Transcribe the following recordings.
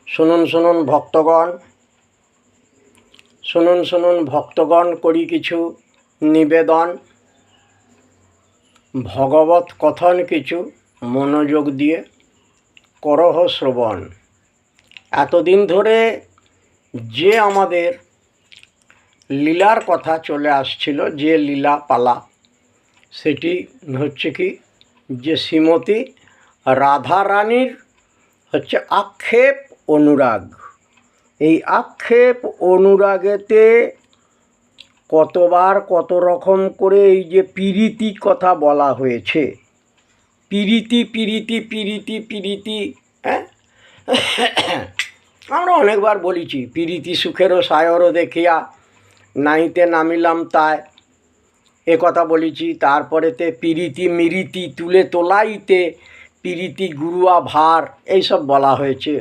শুনুন শুনুন ভক্তগণ, শুনুন শুনুন ভক্তগণ, করি কিছু নিবেদন। ভগবত কথন কিছু মনোযোগ দিয়ে করহ শ্রবণ। এতদিন ধরে যে আমাদের লীলার কথা চলে আসছিল, যে লীলা পালা, সেটি হচ্ছে কি, যে শ্রীমতী রাধারানীর হচ্ছে আক্ষেপ অনুরাগ। এই আক্ষেপ অনুরাগেতে কতবার কত রকম করে এই যে পীড়িতি কথা বলা হয়েছে, পীড়িতি পীড়িতি পীড়িতি পীড়িতি, হ্যাঁ আমরা অনেকবার বলেছি, পীড়িতি সুখেরও সায়রও দেখিয়া নাইতে নামিলাম তাই, এ কথা বলেছি। তারপরেতে পীড়িতি মিরিতি তুলে তোলাইতে পীড়িতি গুরুয়া ভার, এইসব বলা হয়েছে।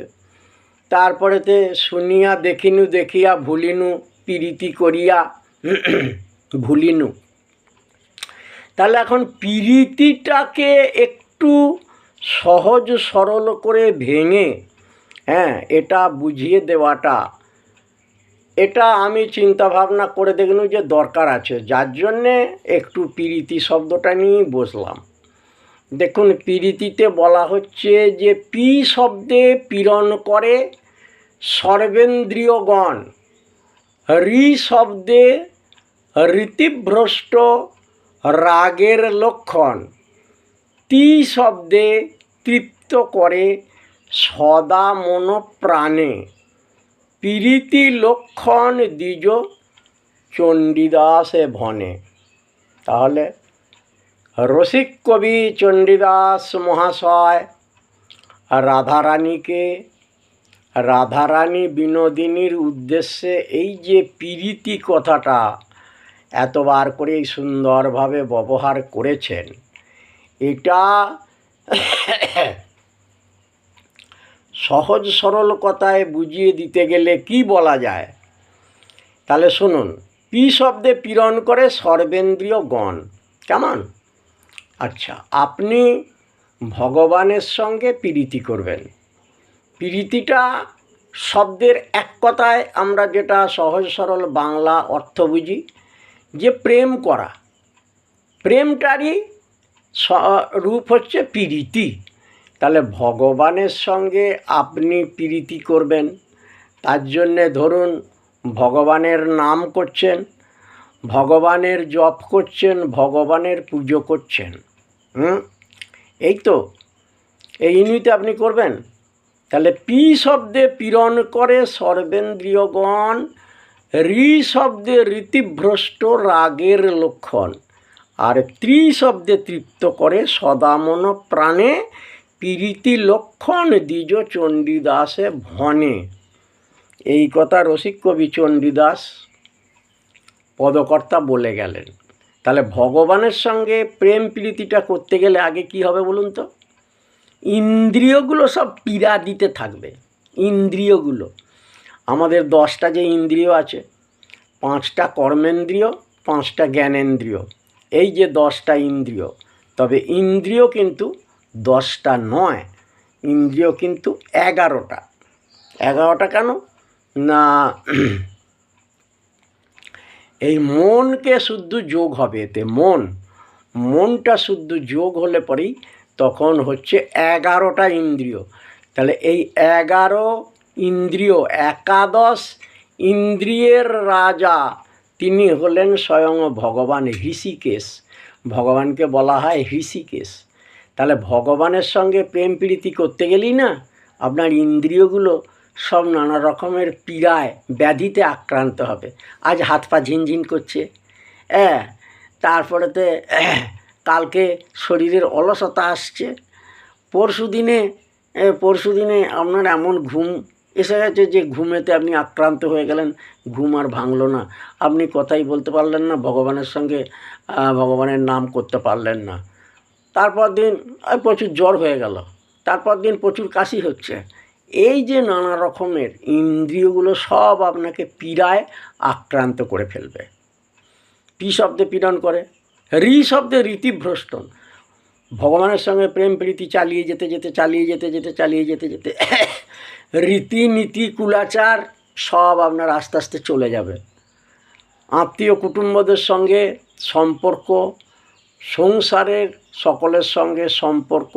তারপরেতে শুনিয়া দেখিনু দেখিয়া ভুলিনু, পীড়িতি করিয়া ভুলিনু। তাহলে এখন পীড়িতিটাকে একটু সহজ সরল করে ভেঙে, এটা বুঝিয়ে দেওয়াটা, এটা আমি চিন্তা ভাবনা করে দেখলাম যে দরকার আছে, যার জন্যে একটু পীড়িতি শব্দটা নিয়ে বসলাম। দেখুন, পীড়িতিতে বলা হচ্ছে যে পি শব্দে পীড়ন করে সর্বেন্দ্রিয়গণ, রি শব্দে রীতিভ্রষ্ট রাগের লক্ষণ, তি শব্দে তৃপ্ত করে সদা মন প্রাণে, পীড়িতি লক্ষণ দ্বিজ চণ্ডীদাসে ভনে। তাহলে রসিক কবি চণ্ডীদাস মহাশয় রাধারানীকে, রাধারানী বিনোদিনীর উদ্দেশ্যে এই যে পীড়িতি কথাটা এতবার করে সুন্দরভাবে ব্যবহার করেছেন, এটা সহজ সরল কথায় বুঝিয়ে দিতে গেলে কি বলা যায়? তাহলে শুনুন, পি শব্দে পীড়ন করে সর্বেন্দ্রিয় গণ, কেমন? আচ্ছা, আপনি ভগবানের সঙ্গে প্রীতি করবেন। প্রীতিটা শব্দের এক কথায় আমরা যেটা সহজ সরল বাংলা অর্থ বুঝি যে প্রেম করা, প্রেমটারই রূপ হচ্ছে প্রীতি। তাহলে ভগবানের সঙ্গে আপনি প্রীতি করবেন, তার জন্যে ধরুন ভগবানের নাম করছেন, ভগবানের জপ করছেন, ভগবানের পুজো করছেন, এই তো এই নিতে আপনি করবেন। তাহলে পি শব্দে পীড়ন করে সর্বেন্দ্রিয়গণ, রি শব্দে রীতিভ্রষ্ট রাগের লক্ষণ, আর ত্রি শব্দে তৃপ্ত করে সদামন প্রাণে, পীড়িতি লক্ষণ দ্বিজ চণ্ডীদাসে ভনে। এই কথা রসিক কবি চণ্ডীদাস পদকর্তা বলে গেলেন। তাহলে ভগবানের সঙ্গে প্রেম প্রীতিটা করতে গেলে আগে কি হবে বলুন তো? ইন্দ্রিয়গুলো সব পীড়া দিতে থাকবে। ইন্দ্রিয়গুলো আমাদের 10টা যে ইন্দ্রিয় আছে, 5টা কর্মেন্দ্রিয়, 5টা জ্ঞানেন্দ্রিয়, এই যে 10টা ইন্দ্রিয়, তবে ইন্দ্রিয় কিন্তু 10টা নয়, ইন্দ্রিয় কিন্তু 11টা। 11টা কেন না, এই মনকে শুদ্ধ যোগ হবে এতে, মনটা শুদ্ধ যোগ হলে পরেই তখন হচ্ছে 11টা ইন্দ্রিয়। তাহলে এই 11 ইন্দ্রিয়, একাদশ ইন্দ্রিয়ের রাজা তিনি হলেন স্বয়ং ভগবান ঋষিকেশ। ভগবানকে বলা হয় ঋষিকেশ। তাহলে ভগবানের সঙ্গে প্রেম প্রীতি করতে গেলেই না আপনার ইন্দ্রিয়গুলো সব নানা রকমের পীড়ায় ব্যাধিতে আক্রান্ত হবে। আজ হাত পা ঝিনঝিন করছে, তারপরেতে কালকে শরীরের অলসতা আসছে, পরশু দিনে আপনার এমন ঘুম এসে গেছে যে ঘুমেতে আপনি আক্রান্ত হয়ে গেলেন, ঘুম আর ভাঙলো না, আপনি কথাই বলতে পারলেন না, ভগবানের সঙ্গে ভগবানের নাম করতে পারলেন না। তারপর দিন প্রচুর জ্বর হয়ে গেল, তারপর দিন প্রচুর কাশি হচ্ছে। এই যে নানা রকমের ইন্দ্রিয়গুলো সব আপনাকে পীড়ায় আক্রান্ত করে ফেলবে। পি শব্দে পীড়ন করে, রি শব্দে রীতিভ্রষ্টন, ভগবানের সঙ্গে প্রেম প্রীতি চালিয়ে যেতে যেতে রীতিনীতি কুলাচার সব আপনার আস্তে আস্তে চলে যাবে। আত্মীয় কুটুম্বদের সঙ্গে সম্পর্ক, সংসারের সকলের সঙ্গে সম্পর্ক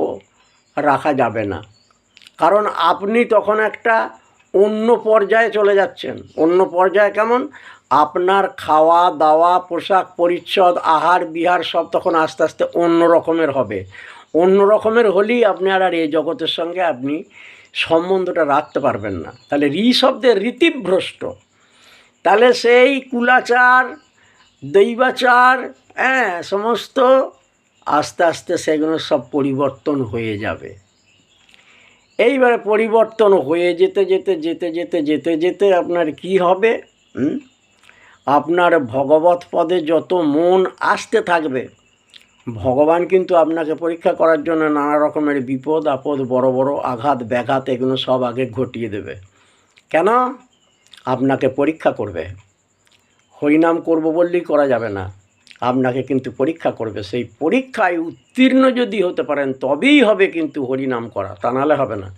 রাখা যাবে না, কারণ আপনি তখন একটা অন্য পর্যায়ে চলে যাচ্ছেন। অন্য পর্যায়ে কেমন? আপনার খাওয়া দাওয়া, পোশাক পরিচ্ছদ, আহার বিহার সব তখন আস্তে আস্তে অন্য রকমের হবে। অন্য রকমের হলেই আপনি আর এই জগতের সঙ্গে আপনি সম্বন্ধটা রাখতে পারবেন না। তাহলে শব্দের রীতিভ্রষ্ট, তাহলে সেই কুলাচার, দৈবাচার, সমস্ত আস্তে আস্তে সেগুলো সব পরিবর্তন হয়ে যাবে। এইবারে পরিবর্তন হয়ে যেতে আপনার কি হবে? আপনার ভগবত পদে যত মন আসতে থাকবে, ভগবান কিন্তু আপনাকে পরীক্ষা করার জন্য নানা রকমের বিপদ আপদ, বড় বড় আঘাত ব্যাঘাত এগুলো সব আগে ঘটিয়ে দেবে। কেন? আপনাকে পরীক্ষা করবে। হরিনাম করব বললেই করা যাবে না, আপনাকে কিন্তু পরীক্ষা করবে। সেই পরীক্ষায় উত্তীর্ণ যদি হতে পারেন তবেই হবে কিন্তু হরিনাম করা, তা নাহলে হবে না।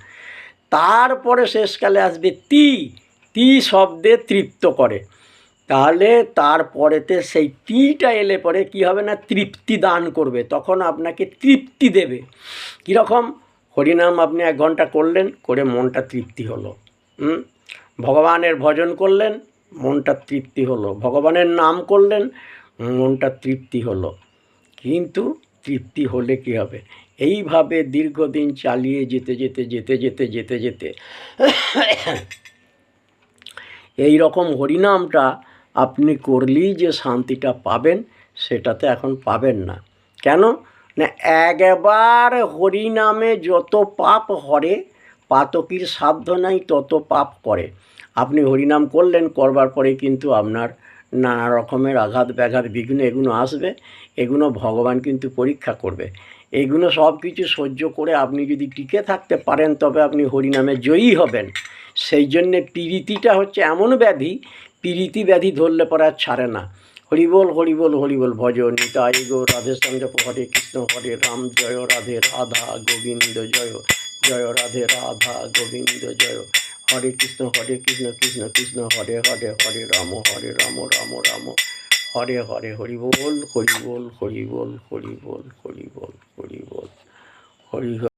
তারপরে শেষকালে আসবে তি শব্দে তৃপ্ত করে। তাহলে তারপরেতে সেই টিটা এলে পরে কি হবে না, তৃপ্তি দান করবে। তখন আপনাকে তৃপ্তি দেবে। কীরকম? হরিনাম আপনি 1 ঘন্টা করলেন, করে মনটা তৃপ্তি হলো। ভগবানের ভজন করলেন, মনটা তৃপ্তি হলো। ভগবানের নাম করলেন, মনটা তৃপ্তি হলো। কিন্তু তৃপ্তি হলে কি হবে? এইভাবে দীর্ঘদিন চালিয়ে যেতে এই রকম হরিনামটা আপনি করলেই যে শান্তিটা পাবেন, সেটাতে এখন পাবেন না। কেন না? একবার হরিনামে যত পাপ হরে, পাতকীর সাধ্য নাই তত পাপ করে। আপনি হরিনাম করলেন, করবার পরে কিন্তু আপনার নানা রকমের আঘাত ব্যাঘাত বিঘ্ন এগুলো আসবে। এগুলো ভগবান কিন্তু পরীক্ষা করবে। এগুলো সব কিছু সহ্য করে আপনি যদি টিকে থাকতে পারেন তবে আপনি হরিনামে জয়ী হবেন। সেই জন্যে পীড়িতিটা হচ্ছে এমন ব্যাধি, পীড়িতি ব্যাধি ধরলে পরে আর ছাড়ে না। হরিবোল হরিবোল হরিবোল, ভজ নিতাই গৌর রাধে সঞ্জপ, হরে কৃষ্ণ হরে রাম, জয় রাধে রাধা গোবিন্দ জয়, জয় রাধে রাধা গোবিন্দ জয়, হরে কৃষ্ণ কৃষ্ণ কৃষ্ণ হরে হরে, হরে রাম রাম রাম হরে হরে, হরিবোল হরিবোল হরিবোল হরিবোল হরিবোল হরিবোল হরি হরি।